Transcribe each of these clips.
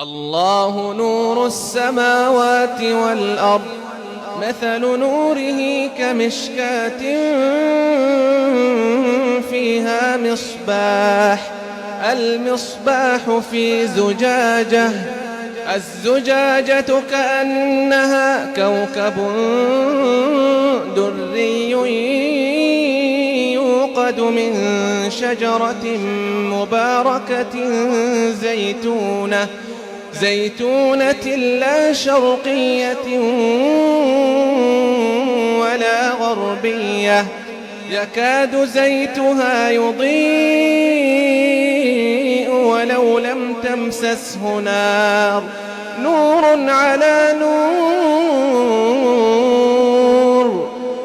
الله نور السماوات والأرض مثل نوره كمشكاة فيها مصباح المصباح في زجاجة الزجاجة كأنها كوكب دري يوقد من شجرة مباركة زيتونة لا شرقية ولا غربية يكاد زيتها يضيء ولو لم تمسسه نار نور على نور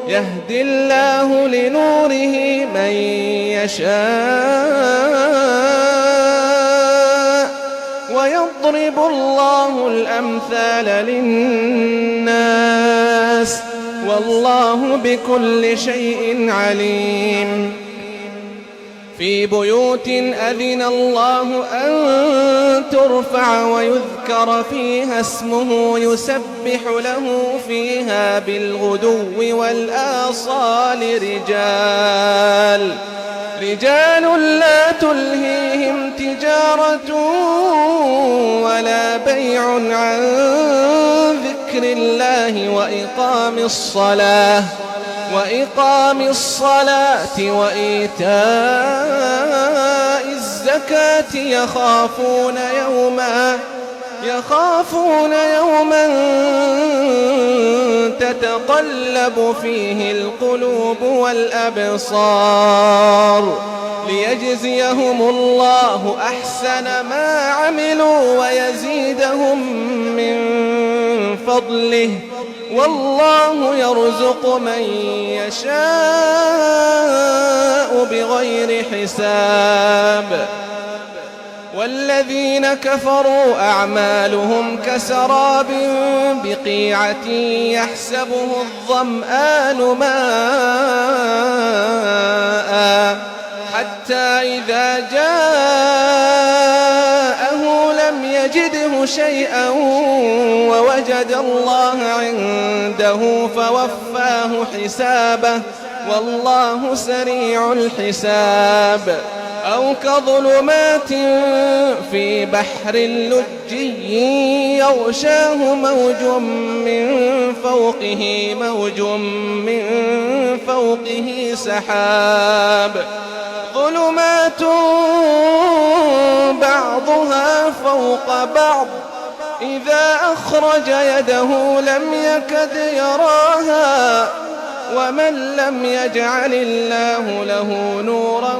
يهدي الله لنوره من يشاء ويضرب الله الأمثال للناس والله بكل شيء عليم في بيوت أذن الله أن ترفع ويذكر فيها اسمه يسبح له فيها بالغدو والآصال رجال لا تلهيهم تجارة ولا بيع عن ذكر الله وإقام الصلاة وإيتاء الزكاة يخافون يوما تتقلب فيه القلوب والأبصار ليجزيهم الله أحسن ما عملوا ويزيدهم من فضله والله يرزق من يشاء بغير حساب والذين كفروا أعمالهم كسراب بقيعة يحسبه الظمآن ماء حتى إذا جاءه لم يجده شيئا ووجد الله عنده فوفاه حسابه والله سريع الحساب أو كظلمات في بحر لجي يغشاه موج من فوقه سحاب ظلمات بعضها فوق بعض إذا أخرج يده لم يكد يراها ومن لم يجعل الله له نورا